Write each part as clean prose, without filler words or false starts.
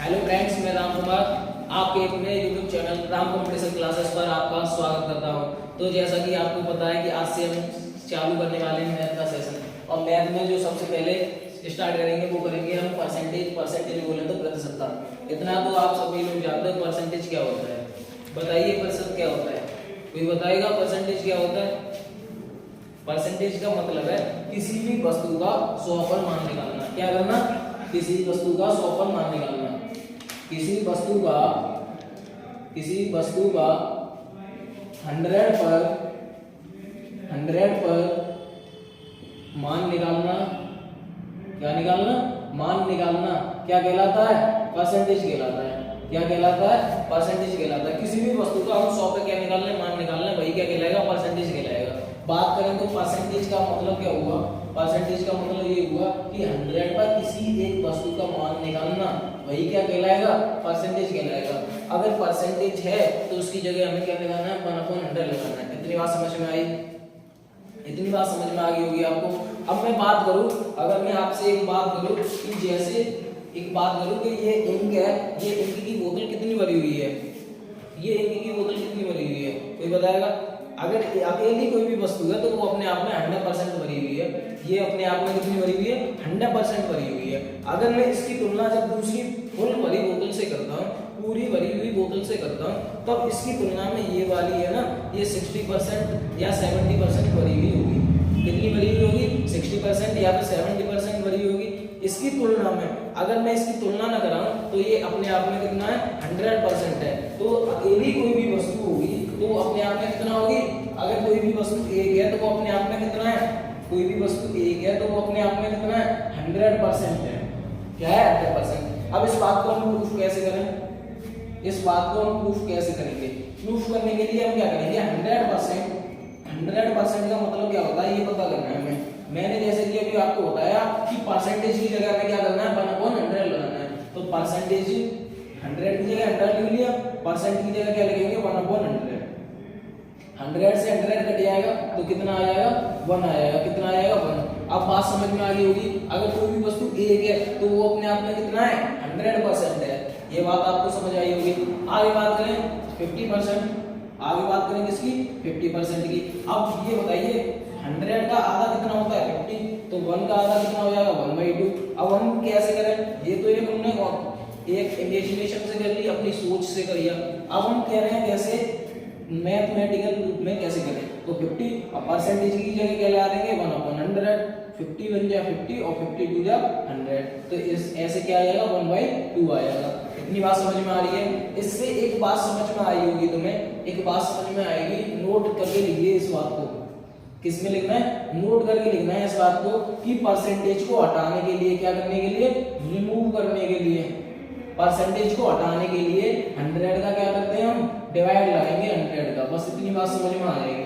Hello friends, मैं राम कुमार आपके अपने YouTube channel Ram competition classes पर आपका स्वागत करता हूं। तो जैसा कि आपको पता है कि आज से हम चालू करने वाले हैं मैथ का सेशन। और मैथ में जो सबसे पहले स्टार्ट करेंगे वो करेंगे हम परसेंटेज बोले तो प्रतिशतता। इतना तो आप सभी लोग जानते हो परसेंटेज क्या होता है। बताइए प्रतिशत क्या होता है, कोई बताएगा परसेंटेज क्या होता है? परसेंटेज का मतलब है किसी भी वस्तु का 100% मान निकालना। क्या करना? किसी वस्तु का 100% मान निकालना। किसी वस्तु का 100 पर मान निकालना। क्या निकालना? मान निकालना। क्या कहलाता है? परसेंटेज कहलाता है। क्या कहलाता है? परसेंटेज कहलाता है। किसी भी वस्तु का हम 100 पे क्या निकालना है? मान निकालना है, वही क्या कहलाएगा? परसेंटेज कहलाएगा। बात करें तो परसेंटेज का मतलब क्या हुआ? परसेंटेज का मतलब ये हुआ कि 100 पर किसी एक वस्तु का मान निकालना, वही क्या कहलाएगा? परसेंटेज कहलाएगा। अगर परसेंटेज है तो उसकी जगह हमें क्या लगाना है? 1/100 लगाना है। इतनी बात समझ में आई? इतनी बात समझ में आ गई होगी आपको। अब मैं बात करूं, अगर मैं आपसे एक बात करूं कि जैसे एक बात करूं कि ये इंक है, ये इंक की बोतल कितनी भरी हुई है? ये इंक की बोतल कितनी भरी हुई है? कोई बताएगा? अगर अकेली कोई भी वस्तु है तो वो अपने आप में 100% भरी हुई है। ये अपने आप में कितनी भरी हुई है? 100% भरी हुई है। अगर मैं इसकी तुलना जब दूसरी फुल भरी बोतल से करता हूँ, पूरी भरी हुई बोतल से करता हूँ, तब इसकी तुलना में ये वाली है ना, ये 60% या 70% भरी हुई होगी। कितनी भरी हुई होगी? 60% या फिर 70% भरी होगी। इसकी तुलना में अगर मैं इसकी तुलना ना कराऊं तो ये अपने आप में कितना है? 100% है। तो अकेली कोई भी वस्तु होगी तो वो अपने आप में कितना होगी? अगर कोई भी वस्तु एक है तो वो अपने आप में कितना है? कोई भी वस्तु एक है तो वो अपने आप में कितना है? 100% है। क्या है? 100%। अब इस बात को हम प्रूफ कैसे करें? इस बात को हम प्रूफ कैसे करेंगे? प्रूफ करने के लिए हम क्या करेंगे? 100% का मतलब क्या होता है ये पता करना है हमें। मैंने जैसे कि अभी आपको बताया कि परसेंटेज की जगह में क्या करना है? 1/100 लगाना है। तो परसेंटेज 100 की जगह 100 लिख लिया, परसेंट की जगह क्या लिखेंगे? 1/100। 100 से 100 कट जाएगा तो कितना आ जाएगा? 1 आएगा। कितना आएगा? 1। अब बात समझ में आ गई होगी। अगर कोई भी वस्तु एक है तो वो अपने आप में कितना है? 100% है। ये बात आपको समझ आई होगी। आगे बात करें 50%। आगे बात करें किसकी? 50% की। अब ये बताइए 100 का आधा कितना होता है? 50। तो 1 का आधा कितना हो जाएगा? 1/2। अब हम कैसे करें? ये तो एक हमने एक इमेजिनेशन से कर ली, अपनी सोच से कर लिया। अब हम कह रहे हैं कैसे मैथमेटिकल रूप में कैसे करें? तो 50 और परसेंटेज की जगह क्या लगा देंगे? 1/100। 50 बन जाए 50 और 50 टू जा 100। तो इस ऐसे क्या आ जाएगा? 1/2 आएगा। इतनी बात समझ में आ रही है? इससे एक बात समझ में आई होगी तुम्हें, एक बात समझ में आएगी। नोट करके लिखिए इस बात को। किस में लिखना है? नोट करके लिखना है इस बात को कि परसेंटेज को हटाने के लिए, क्या करने के लिए? रिमूव करने के लिए। परसेंटेज को हटाने के लिए 100 का क्या करते हैं हम? डिवाइड लगाएंगे 100 का। बस इतनी बात समझ में आ जाएगी।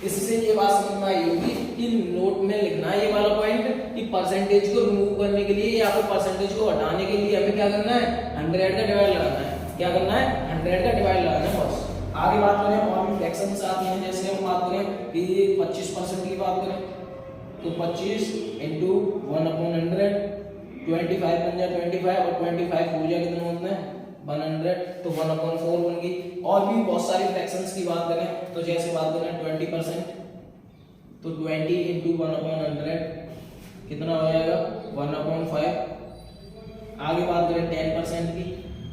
इससे ये बात समझ में आई होगी कि नोट में लिखना है ये वाला पॉइंट कि परसेंटेज को रिमूव करने के लिए या फिर परसेंटेज को हटाने के लिए हमें क्या करना है? 100 का डिवाइड लगाना है। क्या करना है? 100 का डिवाइड लगाना है बस। आगे बात करें और भी फ्रैक्शंस आती हैं। जैसे हम बात करें कि 25% की बात करें तो 25 इंटू 1/100, 25 बन जाए 25 और 25 हो जाए कितना होता है? 100। तो 1/4 बन गई। और भी बहुत सारी फ्रैक्शंस की बात करें तो जैसे बात करें 20% तो 20 इंटू 1/100 कितना हो जाएगा? 1/5। आगे बात करें 10% की,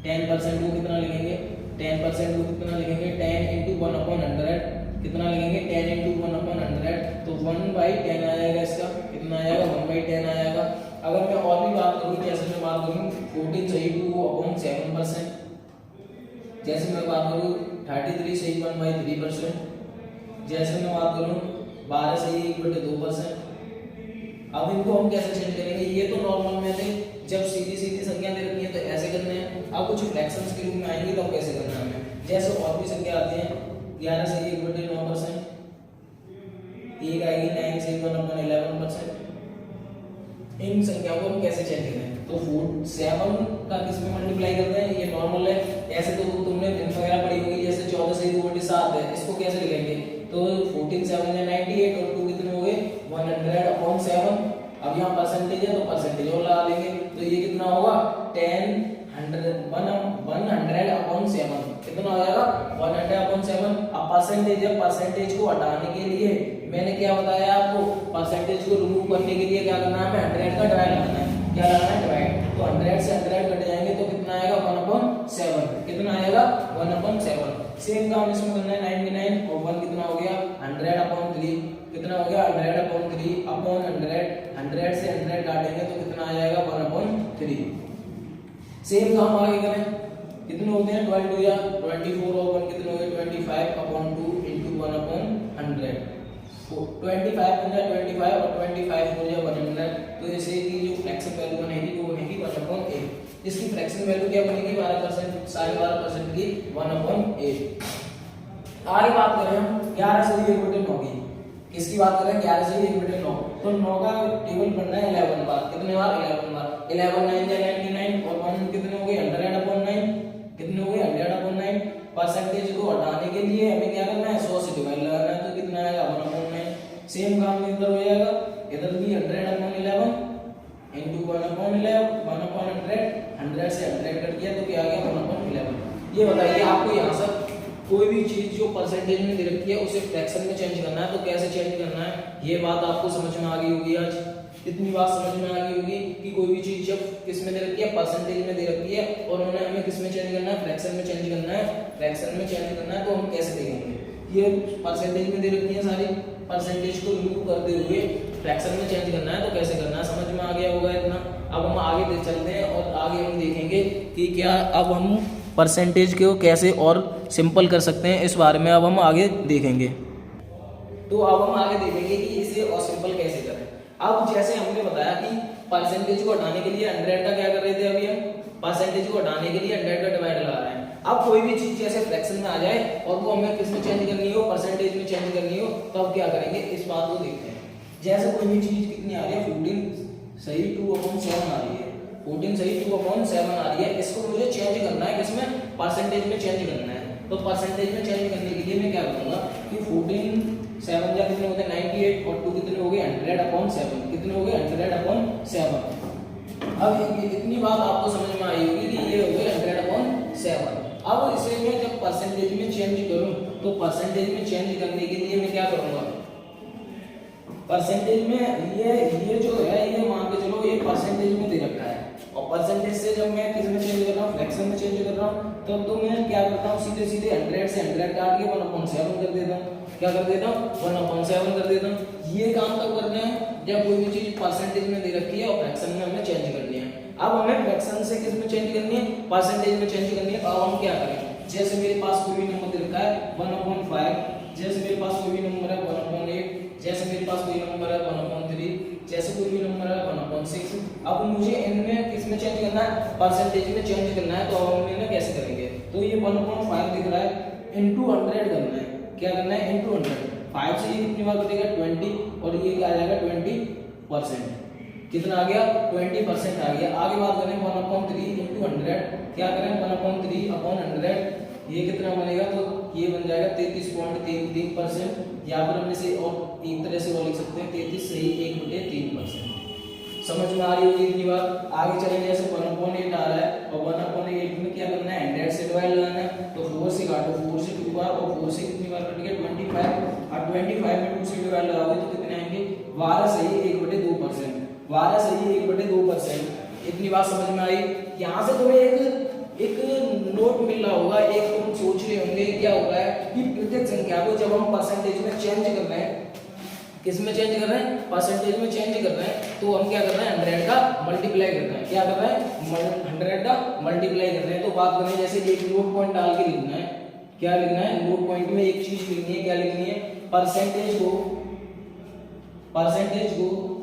10% को कितना लिखेंगे? 10% को कितना लिखेंगे? 10 इंटू 1/100 कितना लिखेंगे? 10 इंटू 1/100 तो 1/10 आएगा। इसका कितना आएगा? 1/10 आएगा। अगर मैं और भी बात करूं, जैसे मैं बात करूं 14 सही 2/7%, जैसे मैं बात करूं 33 सही 1/3%, जैसे मैं बात करूं 12 सही 1/2%। अब इनको हम कैसे चेंज करेंगे? ये तो नॉर्मल में थे, जब सीधी सीधी संख्या दे रखी है तो ऐसे करने हैं। अब कुछ फ्रैक्शंस के रूप में आएंगे तो कैसे करना है? जैसे और भी संख्या आती है 11 सही 1/9%, एक आएगी 9 सही 1/11%। इन संख्याओं को हम कैसे चेंज करें? तो 7 का किस में मल्टीप्लाई करते हैं? ये नॉर्मल है। ऐसे तो तुमने भिन्न वगैरह पढ़ी होगी। जैसे 14 सही 2/7 है, इसको कैसे लिखेंगे? तो 14 7 98 और 2 कितने हो गए? 100/7। अब यहाँ परसेंटेज है तो परसेंटेज और लगा लेंगे, तो ये कितना होगा 100/7 कितना हो जाएगा 100/7। अब परसेंटेज है, परसेंटेज को हटाने के लिए मैंने क्या बताया आपको, परसेंटेज को रिमूव करने के लिए क्या करना है, हमें 100 का डिवाइड करना है। क्या लगाना है, डिवाइड। तो 100 से 100 कट जाएंगे तो कितना आएगा 1/7, कितना आएगा 1/7। सेम काम इसमें करना है 99 और 1 कितना हो गया 100/3, कितना हो गया 100/3/100। 100 से 100 काटेंगे तो कितना आ जाएगा 1/3। सेम काम आगे करें, कितने होते हैं 12 या 24 और 1 कितने हो गए 25/2 into 1/100। तो 25 बन जाए 25 और 25 हो जाए 100। तो जैसे कि जो फ्रैक्शन वैल्यू बनेगी वो बनेगी 1/8। इसकी फ्रैक्शन वैल्यू क्या बनेगी 12%, 12.5% की 1/8। आगे बात करें हम 11 से 1/9 की, किसकी बात करें 11 से 1/9। तो 9 का टेबल बनना है 11 बार, कितने बार 11 बार। 11 9 या 99 और 1 कितने हो गए 100/9, कितने हो गए 100/9। परसेंटेज को हटाने के लिए हमें क्या करना है 100 से डिवाइड लगाना है, तो कितना आएगा 1/9। सेम काम इधर हो जाएगा, इधर भी 100/11 into 1/11 1/100। 100 से 100 कट किया तो क्या आ गया 1/11। ये बताइए आपको यहाँ से कोई भी चीज जो परसेंटेज में दे रखी है उसे फ्रैक्शन में चेंज करना है तो कैसे चेंज करना है, ये बात आपको समझ में आ गई होगी। आज इतनी बात समझ में आ गई होगी कि कोई भी चीज जब किस में दे रखी है परसेंटेज में दे रखी है और उन्हें हमें किस में चेंज करना है फ्रैक्शन में चेंज करना है। फ्रैक्शन में चेंज करना है तो हम कैसे देखेंगे, ये परसेंटेज में दे रखी है सारी, परसेंटेज को रिमूव करते हुए फ्रैक्शन में चेंज करना है तो कैसे करना है, समझ में आ गया होगा इतना। अब हम आगे चलते हैं और आगे हम देखेंगे कि क्या अब हम परसेंटेज को कैसे और सिंपल कर सकते हैं, इस बारे में अब हम आगे देखेंगे। तो अब हम आगे देखेंगे कि इसे और सिंपल कैसे करें। अब जैसे हमने बताया कि परसेंटेज को हटाने के लिए 100 का क्या कर रहे थे, अभी हम परसेंटेज को हटाने के लिए 100 का डिवाइड लगा रहे हैं। अब कोई भी चीज जैसे फ्रैक्शन में आ जाए और वो हमें किस में चेंज करनी हो परसेंटेज में चेंज करनी हो तो अब क्या करेंगे, इस बात को देखते हैं। जैसे कोई भी चीज कितनी आ रही है 14 सही 2/7 आ रही है, 14 सही 2/7 आ रही है, इसको मुझे चेंज करना है किसमें परसेंटेज में चेंज करना है। तो परसेंटेज में चेंज करने के लिए मैं क्या करूंगा कि 14 7 जा कितने होते हैं 98 और 2 कितने हो गए 100/7, कितने हो गए 100/7। अब इतनी बात आपको समझ में आई होगी कि ये हो गए 100/7। अब इसे मैं जब परसेंटेज में चेंज करूं तो परसेंटेज में चेंज करने के लिए मैं क्या करूंगा, परसेंटेज में ये जो है ये मान के चलो ये परसेंटेज में दे रखा है और परसेंटेज से जब मैं किस में चेंज कर रहा हूँ फ्रैक्शन में चेंज कर रहा हूँ तब तो मैं क्या करता हूँ सीधे 100 से 100 काट के 1/7 कर देता हूँ। क्या कर देता हूँ 1/7 कर देता हूँ। ये काम कब करना है जब कोई भी चीज परसेंटेज में दे रखी है और फ्रैक्शन में हमें चेंज करनी है। अब हमें फ्रैक्शन से किस में चेंज करनी है परसेंटेज में चेंज करनी है। अब हम क्या करें, जैसे मेरे पास कोई भी नंबर दे रखा है 1/5, जैसे मेरे पास कोई भी नंबर है 1/8, जैसे मेरे पास कोई नंबर है 1/3, जैसे कोई भी नंबर है 1/6। अब मुझे इनमें किस में चेंज करना है परसेंटेज में चेंज करना है। तो अब हम इन्हें कैसे करेंगे, तो ये 1/5 दिख रहा है into 100 करना है। क्या करना है into 100। 5 से ये कितनी बार कटेगा 20 और ये क्या आ जाएगा 20%, कितना आ गया 20% आ गया। आगे बात करें 1/3 into 100, क्या करें 1/3/100 ये कितना बनेगा, तो ये बन जाएगा 33.33%। या फिर हम इसे और एक तरह से और लिख सकते हैं 33 सही 1/3%। समझ में आ रही होगी इतनी बात। आगे चलेंगे जैसे 1/8 आ रहा है और 1/8 में क्या करना है 100 से डिवाइड लगाना है। तो 4 से काटो, 4 से 2 बार और 4 से कितनी बार कट गया 25 और 25 में 2 से डिवाइड लगाओगे तो कितने आएंगे 12 सही 1/2%, 12 सही 1/2%। इतनी बात समझ में आई। यहाँ से तुम्हें एक नोट मिल रहा होगा, एक तुम सोच रहे होंगे क्या हो रहा है कि प्रत्येक संख्या को जब हम परसेंटेज में चेंज कर रहे हैं, किस में चेंज कर रहे हैं परसेंटेज में चेंज कर रहे हैं, तो हम क्या कर रहे हैं 100 का मल्टीप्लाई कर रहे हैं। क्या कर रहे हैं 100 का मल्टीप्लाई कर रहे हैं। तो बात करें जैसे एक नोट पॉइंट डाल के लिखना है, क्या लिखना है नोट पॉइंट में एक चीज लिखनी है, क्या लिखनी है परसेंटेज को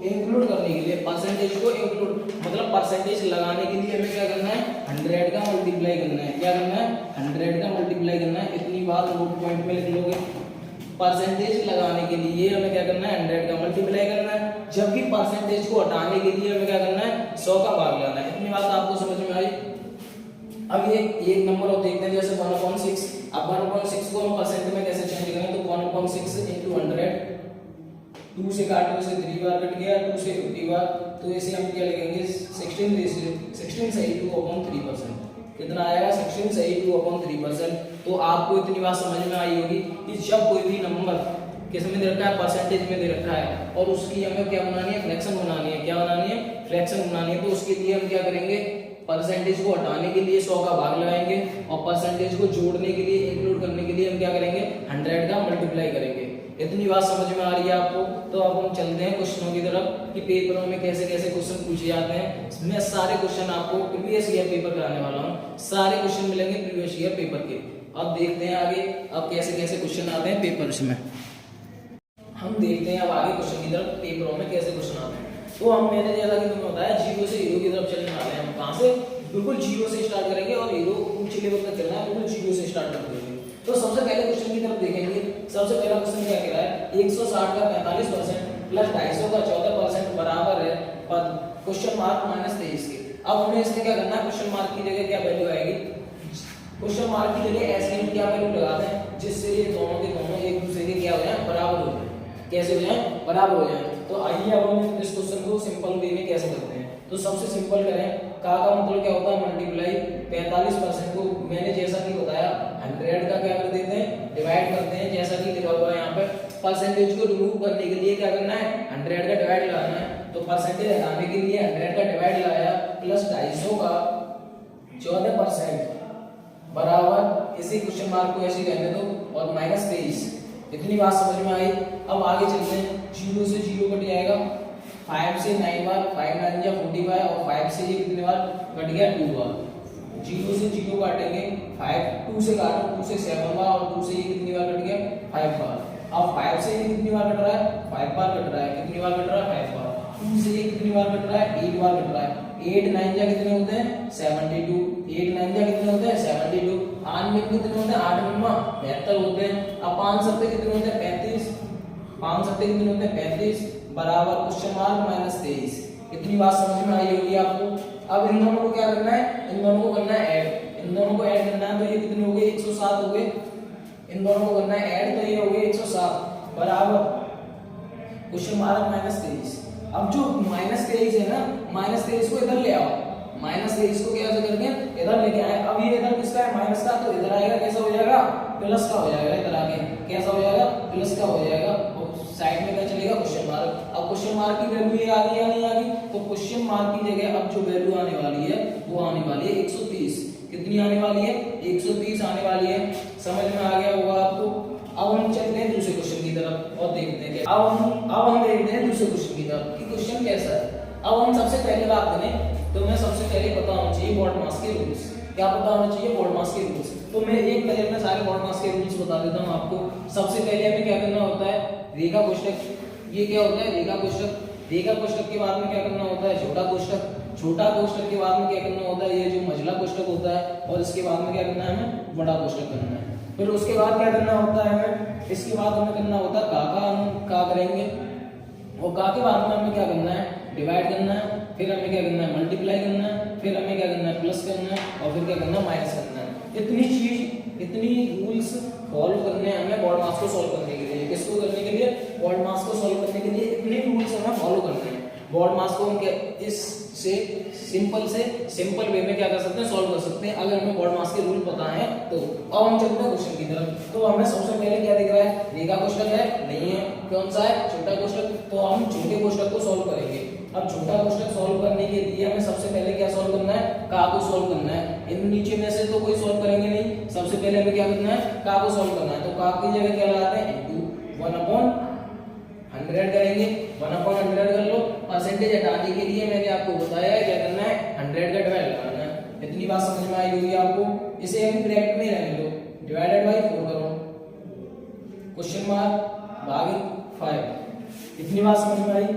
इंक्लूड करने के लिए, परसेंटेज को इंक्लूड मतलब परसेंटेज लगाने के लिए हमें क्या करना है 100 का मल्टीप्लाई करना है। क्या करना है 100 का मल्टीप्लाई करना है। इतनी बात नोट पॉइंट में लिख लोगे। परसेंटेज लगाने के लिए हमें क्या करना है 100 का मल्टीप्लाई करना है, जबकि परसेंटेज को हटाने के लिए हमें क्या करना है 100 का भाग लगाना है। इतनी बात आपको समझ में आई। अब ये एक नंबर और देखते हैं जैसे 1/6। अब 1/6 को हम परसेंट में कैसे चेंज करें, तो 1/6 into 100 2 से काटो इसे 3 बार कट गया, 2 से 50 बार, तो इसे हम क्या लिखेंगे 16 सही 2/3%। कितना आएगा 16 सही 2/3%। तो आपको इतनी बात समझ में आई होगी कि जब कोई भी नंबर किस में दे रखा है, परसेंटेज में दे रखा है, और उसकी हमें क्या बनानी है, फ्रैक्शन बनानी है। क्या बनानी है, फ्रैक्शन बनानी है। तो उसके लिए हम क्या करेंगे, परसेंटेज को हटाने के लिए 100 का भाग लगाएंगे, और परसेंटेज को जोड़ने के लिए, इंक्लूड करने के लिए हम क्या करेंगे, 100 का मल्टीप्लाई करेंगे। इतनी बात समझ में आ रही है आपको? तो अब हम चलते हैं क्वेश्चनों की तरफ कि पेपरों में कैसे कैसे क्वेश्चन पूछे जाते हैं। मैं सारे क्वेश्चन आपको प्रीवियस ईयर पेपर कराने वाला हूँ, सारे क्वेश्चन मिलेंगे प्रीवियस ईयर पेपर के। अब देखते हैं आगे अब कैसे कैसे क्वेश्चन आते हैं पेपर्स में। हम देखते हैं अब आगे क्वेश्चन की तरफ, पेपरों में कैसे क्वेश्चन आते हैं। तो हम मैंने जैसा कि तुम्हें बताया 0 से हीरो की तरफ चलने वाले हैं। हम कहां से, बिल्कुल 0 से स्टार्ट करेंगे और हीरो ऊंचे लेवल तक चलना है, बिल्कुल 0 से स्टार्ट कर देंगे। तो सबसे पहले क्वेश्चन की तरफ देखेंगे। सबसे पहला क्वेश्चन क्या कह रहा है, 160 का 45% प्लस 250 का 14% बराबर है क्वेश्चन मार्क -23 के। अब हमें इसमें क्या करना है, क्वेश्चन मार्क की जगह क्या वैल्यू आएगी, क्वेश्चन मार्क की जगह ऐसे हम क्या वैल्यू लगाते हैं जिससे ये दोनों के दोनों एक दूसरे के क्या हो जाए, बराबर हो जाए। कैसे हो जाए, बराबर हो जाए। तो आइए अब हम इस क्वेश्चन को सिंपल वे में कैसे करते हैं। तो सबसे सिंपल करें, का मतलब क्या होता है, मल्टीप्लाई 45% को मैंने जैसा कि बताया 100 का क्या कर देते हैं, डिवाइड करते हैं। जैसा कि लिखा हुआ है यहाँ पे, परसेंटेज को रिमूव करने के लिए क्या करना है, 100 का डिवाइड लगाना है। तो परसेंटेज हटाने के लिए 100 का डिवाइड लगाया, प्लस 250 का 14% बराबर, इसी क्वेश्चन मार्क को ऐसे रहने दो, और -23। इतनी बात समझ में आई। अब आगे चलते हैं, 0 से 0 कट जाएगा, 5 से 9 बार, 5 9 जा 45, और 5 से ये कितने बार कट गया, 2 बार। 0 से 0 काटेंगे, 5 2 से काटो, 2 से 7 बार, और 2 से ये कितनी बार कट गया, 5 बार। अब 5 से ये कितनी बार कट रहा है, 5 बार कट रहा है। कितनी बार कट रहा है, 5 बार। 2 से ये कितनी बार कट रहा है, 8 बार कट रहा है। 8 9 जा कितने होते हैं, 72। 8 9 जा कितने होते हैं, 72। 8 में कितने होते हैं, 8 में 72 होते हैं। अब 5 सत्ते कितने होते हैं, 35। 5 सत्ते कितने होते हैं, 35 बराबर क्वेश्चन मार्क -23। इतनी बात समझ में आई होगी आपको। अब इन दोनों को क्या करना है, इन दोनों को करना है ऐड। इन दोनों को ऐड करना है, तो ये कितने हो गए, 107 हो गए। इन दोनों को करना है ऐड, तो ये हो गए 107 बराबर क्वेश्चन मार्क -23। अब जो -23 है ना, -23 को इधर ले आओ, -23 को कैसे करके इधर लेके आए। अब ये इधर किसका है, माइनस का, तो इधर आएगा कैसा हो जाएगा, प्लस का हो जाएगा। इधर आके कैसा हो जाएगा, प्लस का हो जाएगा, और साइड में क्या चलेगा, क्वेश्चन मार्क। अब क्वेश्चन मार्क की वैल्यू ये आ गई या नहीं आ गई, तो क्वेश्चन मार्क की जगह अब जो वैल्यू आने वाली है वो आने वाली है 130। कितनी आने वाली है, 130 आने वाली है। समझ में आ गया होगा आपको। अब हम चलते हैं दूसरे क्वेश्चन की तरफ और देखते हैं। अब हम देखते हैं दूसरे क्वेश्चन की तरफ कि क्वेश्चन कैसा है। अब हम सबसे पहले बात करें, तो मैं सबसे पहले पता होना चाहिए बॉड मास के रूल्स। क्या पता होना चाहिए, बॉड मास के रूल्स। तो मैं एक नजर में सारे बॉड मास के रूल्स बता देता हूं आपको। सबसे पहले हमें क्या करना होता है, रेखा कोष्ठक। ये क्या होता है, रेखा कोष्ठक। रेखा कोष्ठक के बाद में क्या करना होता है, छोटा कोष्ठक। छोटा कोष्ठक के बाद में क्या करना होता है, ये जो मझला कोष्ठक होता है, और इसके बाद में क्या करना है, हमें बड़ा कोष्ठक करना है। फिर उसके बाद क्या करना होता है हमें, इसके बाद हमें करना होता है हम का करेंगे, और का के बाद में हमें क्या करना है, डिवाइड करना है। फिर हमें क्या करना है, मल्टीप्लाई करना है। फिर हमें क्या करना है, प्लस करना है। और फिर क्या करना है, माइनस करना है। इतनी रूल्स फॉलो करने हैं हमें बॉड मास को सॉल्व करने के लिए। किसको करने के लिए, बॉड मास को सॉल्व करने के लिए इतने रूल्स हमें फॉलो करने हैं। बॉड मास को हम इस से सिंपल वे में क्या कर सकते हैं, सॉल्व कर सकते हैं, अगर हमें बॉड मास के रूल पता है तो। अब हम चलते हैं क्वेश्चन की तरफ। तो हमें सबसे पहले क्या दिख रहा है, रेखा कोष्ठक है, नहीं है, कौन सा है, छोटा कोष्ठक। तो हम छोटे कोष्ठक को सॉल्व करेंगे। अब छोटा कोष्ठक सॉल्व करने के लिए हमें सबसे पहले क्या सॉल्व करना है, का को सॉल्व करना है। इन नीचे में से तो कोई सॉल्व करेंगे नहीं, सबसे पहले हमें क्या करना है, का को सॉल्व करना है। तो का की जगह क्या लगाते हैं, इनटू 1/100 करेंगे। 1/100 कर लो। परसेंटेज हटाने के लिए मैंने आपको बताया है क्या करना है, 100 का डिवाइड लगाना है। इतनी बात समझ में आई होगी आपको। इसे हम ब्रैकेट में रहने दो, डिवाइडेड बाय 4 करो, क्वेश्चन मार्क भागे 5। इतनी बात समझ में आई।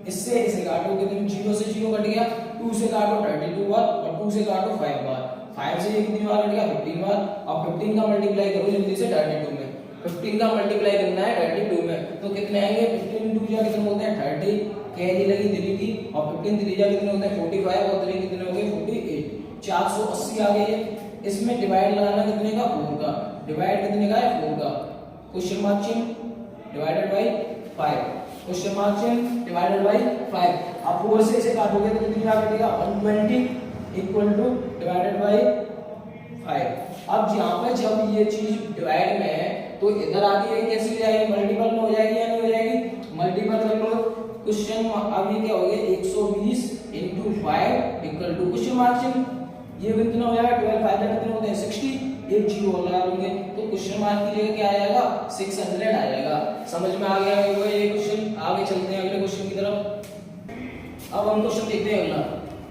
इससे इसे काटो, कितनी 0 से 0 कट गया, 2 से काटो 32 बार, और 2 से काटो 5 बार। 5 से ये कितनी बार कट गया, 15 बार। और 15 का मल्टीप्लाई करो जल्दी से 32 में। 15 का मल्टीप्लाई करना है 32 में, तो कितने आएंगे, 15 2 जा कितने होते हैं 30, कैरी लगी 3 की, और 15 3 जा कितने होते हैं 45, और 3 कितने हो गए 48, 480 आ गई है। इसमें डिवाइड लगाना कितने का, 4 का। डिवाइड कितने का है, 4 का, क्वेश्चन मार्क चिन्ह, डिवाइडेड बाय 5। क्वेश्चन मार्क चिन्ह डिवाइडेड बाई 5। अब 4 से इसे काटोगे तो कितनी आ कटेगा 120 इक्वल टू डिवाइडेड बाई 5। अब यहाँ पे जब ये चीज डिवाइड में है तो इधर आगे ये कैसे हो जाएगी, मल्टीपल में हो जाएगी या नहीं हो जाएगी, मल्टीपल कर लो। क्वेश्चन अब ये क्या हो गया 120 into 5 equal to question mark चिन्ह, ये कितना हो जाएगा 12 5 कितने होते हैं 60, एक जीरो लगा लोगे तो क्वेश्चन मार्क की जगह क्या आएगा 600 आ जाएगा। समझ में आ गया होगा ये क्वेश्चन। आगे चलते हैं अगले क्वेश्चन की तरफ। अब हम क्वेश्चन देखते हैं अगला।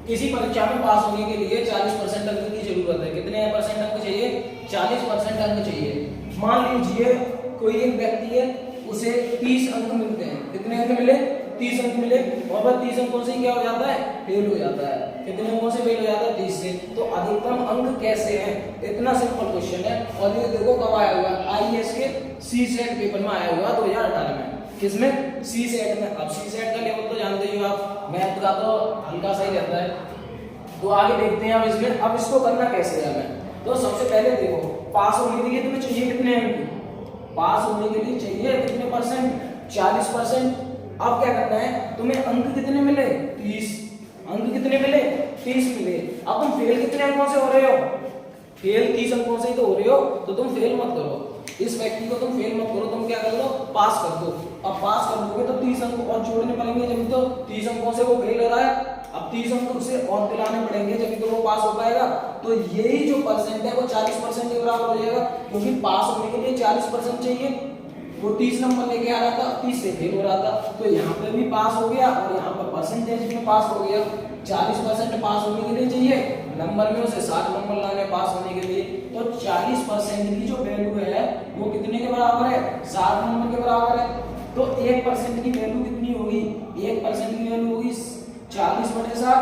किसी परीक्षा में पास होने के लिए 40% अंक की जरूरत है। कितने परसेंट अंक चाहिए, 40% अंक चाहिए। मान लीजिए कोई एक व्यक्ति है उसे 30 अंक मिलते हैं। कितने अंक मिले 30 अंक मिले और वह 30 अंकों से क्या हो जाता है फेल हो जाता है। कितने अंकों से फेल हो जाता है 30 से। तो अधिकतम अंक कैसे हैं, इतना सिंपल क्वेश्चन है। और ये देखो कब आया हुआ आईएएस के सी सेट पेपर में आया हुआ 2018 में। किसमें सी सेट में। अब सी सेट का लेवल तो जानते ही हो आप, मैथ का तो हल्का सा ही रहता है। तो आगे देखते हैं अब इसमें अब इसको करना कैसे है हमें। तो सबसे पहले देखो पास होने के लिए तुम्हें चाहिए कितने अंक, पास होने के लिए चाहिए कितने परसेंट 40%। अब क्या करना है तुम्हें अंक कितने मिले 30, अंक कितने मिले 30 मिले। अब तुम फेल कितने अंकों से हो रहे हो, फेल 30 अंकों से ही तो हो रहे हो। तो तुम फेल मत करो, इस व्यक्ति को तुम फेल मत करो, तुम क्या कर दो पास कर दो। अब पास कर दोगे तो 30 अंक और जोड़ने पड़ेंगे जब तो 30 अंकों से वो फेल हो रहा है। अब 30 अंक उसे और दिलाने पड़ेंगे जब तो वो पास हो पाएगा। तो यही जो परसेंट है वो 40% के बराबर हो जाएगा, क्योंकि पास होने के लिए 40% चाहिए। वो 30 नंबर लेके आ रहा था, 30 से फेल हो रहा था। तो यहाँ पे भी पास हो गया और यहाँ पर परसेंटेज में पास हो गया। 40% पास होने के लिए चाहिए, नंबर में उसे 60 नंबर लाने पास होने के लिए। तो 40% की जो वैल्यू है वो कितने के बराबर है 60 नंबर के बराबर है। तो 1% की वैल्यू कितनी होगी, 1% की वैल्यू होगी 40/60।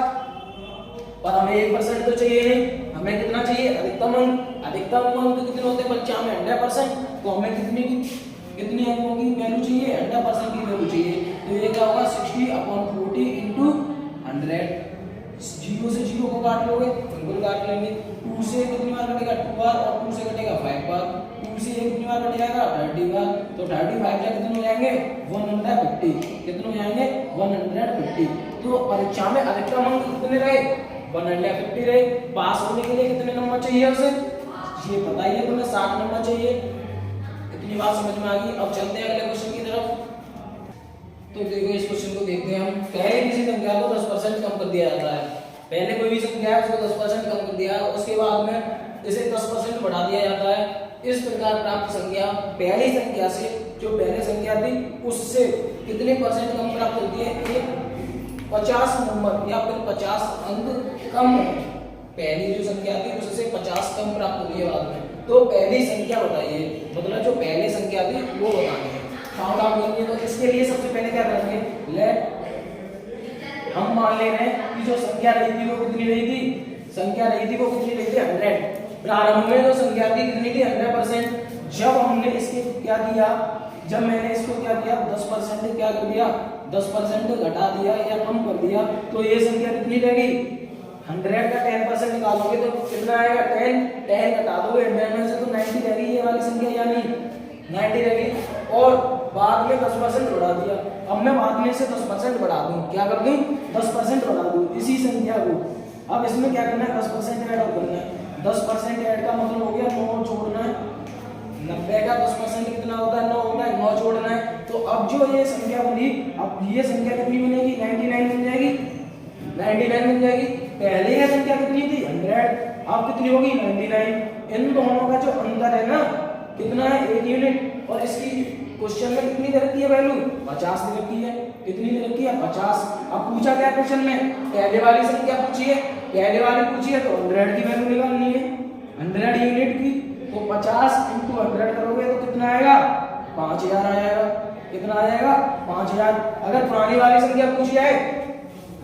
पर हमें 1% तो चाहिए नहीं, हमें कितना चाहिए अधिकतम अंक। अधिकतम अंक कितने होते हैं बच्चा में 100%। तो हमें कितनी अंकों की वैल्यू चाहिए 100% की वैल्यू चाहिए। तो ये क्या होगा 60/40 into 100। 0 से 0 को काट लोगे, बिल्कुल काट लेंगे। 2 से कितनी बार कटेगा 2 बार और 2 से कटेगा 5 बार। 2 से कितनी बार कट जाएगा 30 बार। तो 35 या कितने हो जाएंगे 150। कितने हो जाएंगे 150। तो परीक्षा में अधिकतम अंक कितने रहे 150 रहे। पास होने के लिए कितने नंबर चाहिए उसे, ये बताइए तुम्हें 60 नंबर चाहिए। इतनी बात समझ में आ गई। अब चलते हैं अगले क्वेश्चन की तरफ। तो देखो इस क्वेश्चन को देखते हैं हम। पहले किसी संख्या को 10% कम कर दिया जाता है। पहले कोई भी संख्या है उसको 10% कम कर दिया, उसके बाद में इसे 10% बढ़ा दिया जाता है। इस प्रकार प्राप्त संख्या पहली संख्या से जो पहले संख्या थी उससे कितने परसेंट कम प्राप्त होती है, एक 50 नंबर या फिर 50 अंक कम। पहली जो संख्या थी उससे 50 कम प्राप्त हुई है बाद में। तो पहली संख्या बताइए, मतलब जो पहले संख्या थी वो बतानी है। काउंट आउट करेंगे तो इसके लिए सबसे पहले क्या करेंगे, लेट हम मान ले रहे हैं कि जो संख्या रही थी वो कितनी रही थी, संख्या रही थी वो कितनी रही थी 100। प्रारंभ में जो संख्या थी कितनी थी 100%। जब हमने इसके क्या किया, जब मैंने इसको क्या किया 10% क्या कर दिया 10% घटा दिया या कम कर दिया, तो ये संख्या कितनी रहेगी 100 का 10% निकालोगे तो कितना आएगा 10 घटा दोगे 100 में से तो 90 रहेगी ये वाली संख्या, यानी 90 रहेगी। और बाद में 10% बढ़ा दिया। अब मैं बाद में से 10% बढ़ा दूं, क्या कर दूं 10% बढ़ा दूं इसी संख्या को। अब इसमें क्या करना है 10% ऐड करना है। 10% ऐड का मतलब हो गया 9 जोड़ना है। 90 का 10% कितना होता है 9 होता है, 9 जोड़ना है। तो अब जो ये संख्या बनी, अब ये संख्या कितनी बनेगी 99 बन जाएगी, 99 बन जाएगी। पहले यह संख्या कितनी थी 100, अब कितनी होगी 99। इन दोनों का जो अंतर है ना कितना है 1 यूनिट। और इसकी क्वेश्चन में कितनी दे रखी है वैल्यू 50 दे रखी है। कितनी दे रखी है 50। अब पूछा क्या क्वेश्चन में, पहले वाली संख्या पूछी है, पहले वाली पूछी है तो 100 की वैल्यू निकालनी है 100 यूनिट की। तो 50 × 100 करोगे तो कितना आएगा 5000 आ जाएगा। कितना आ जाएगा 5000। अगर पुरानी वाली संख्या पूछी जाए,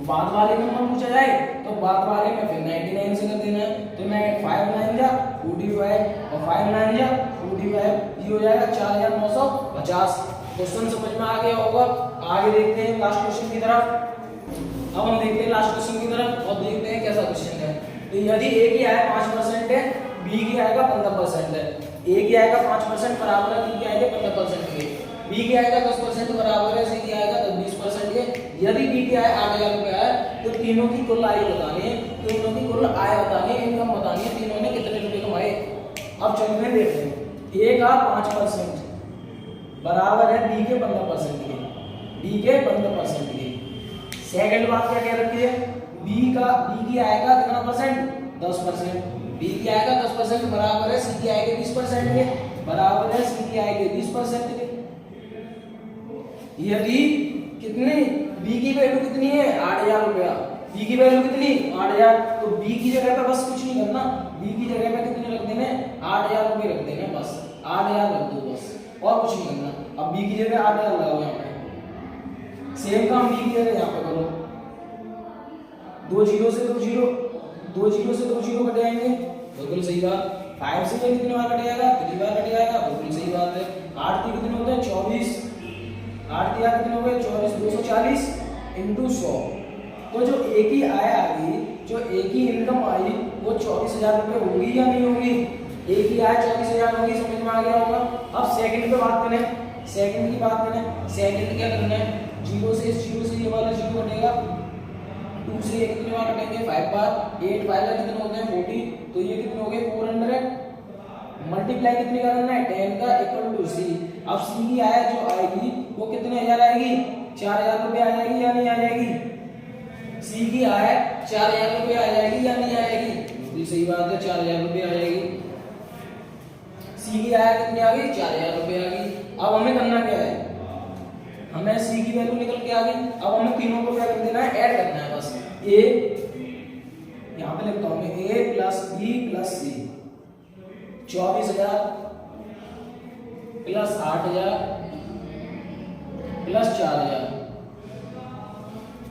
बाद वाले नंबर पूछा जाए तो बाद वाले में फिर 99 से कर देना है। तो मैं 5 9 जा 45 और 5 9 जा 45, ये हो जाएगा 4950। क्वेश्चन समझ में आ गया होगा। आगे देखते हैं लास्ट क्वेश्चन की तरफ। अब हम देखते हैं लास्ट क्वेश्चन की तरफ और देखते हैं कैसा क्वेश्चन है। तो यदि ए की आय 5% है, बी की आएगा 15% है। ए की आएगा 5% बराबर है, बी की आएगा 15% के। बी के आएगा 10% बराबर है सी के आएगा 20% के। यदि बी के आए 8,000 रुपए आए तो तीनों की कुल आय बतानी है, तीनों की कुल आय बतानी है, इनकम बतानी है, तीनों ने कितने रुपए कमाए। अब चलिए देखते हैं। ए का 5% बराबर है बी के 15% के, बी के 15% के। सेकंड बात क्या कह रखी है, बी की आएगा कितना परसेंट 10%, बी की आएगा 10% बराबर है सी की आय के 20% के, बराबर है सी की आय के 20% के। यदि कितनी बी की वैल्यू कितनी है 8,000 रुपया, बी की वैल्यू कितनी 8,000, तो बी की जगह पे बस कुछ नहीं करना, बी की जगह पे कितने रख देने 8,000 रुपए रख देने, बस 8,000 रख दो बस, और कुछ नहीं करना। अब बी की जगह 8,000 लगाओ यहाँ पे, सेम काम बी की जगह यहाँ पे करो, 2 जीरो से 2 जीरो, 2 जीरो से 2 जीरो कट जाएंगे, बिल्कुल सही बात। 5 से कितने बार कट जाएगा 3 बार कट जाएगा, बिल्कुल सही बात है। 8 कितने होते हैं 24, 8 कितने हो गए 24, 240 इंटू 100। तो जो एक ही आय आ गई, जो एक ही इनकम आई वो 24,000 रुपए होगी या नहीं होगी, एक ही आय 24,000 होगी, समझ में आ गया होगा। अब सेकंड पे बात करें, सेकंड की बात करें, सेकंड क्या करना है, 0 से ये वाला 0 कटेगा, 2 से ये कितने बार कटेंगे 5 बार, 8 5 का कितने होते हैं 40, तो ये कितने हो गए 400, मल्टीप्लाई कितने का करना है 10 का इक्वल टू सी। अब सी की आय जो आएगी वो कितने हजार आएगी 4,000 रुपए आ जाएगी या नहीं आ जाएगी, सी की आय 4,000 रुपए आ जाएगी या नहीं आएगी, बिल्कुल सही बात है 4,000 रुपए आ जाएगी। सी की आय कितनी आ गई 4,000 रुपए आ गई। अब हमें करना क्या है, हमें सी की वैल्यू निकल के आ गई, अब हमें तीनों को क्या कर देना है ऐड करना है बस। ए यहां पे लिखता हूं मैं ए प्लस बी प्लस सी, 24,000 प्लस 8,000 प्लस 4,000,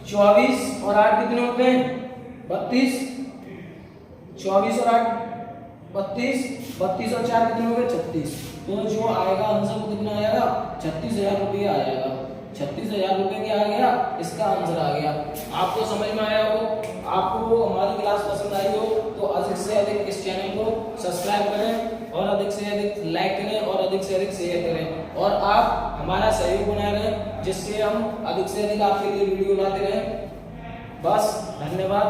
24 और 8 कितने होते हैं 32, 24 और 8 32, 32 और 4 कितने हो गए 36। तो जो आएगा आंसर वो कितना आएगा 36,000 रुपये आ जाएगा, 36,000 रुपये क्या आ गया, इसका आंसर आ गया। आपको समझ में आया हो, आपको हमारी क्लास पसंद आई हो तो अधिक से अधिक इस चैनल को सब्सक्राइब करें और अधिक से अधिक लाइक करें और अधिक से अधिक शेयर करें, और आप हमारा सहयोग बनाए रहें जिससे हम अधिक से अधिक आपके लिए वीडियो लाते रहें। बस धन्यवाद।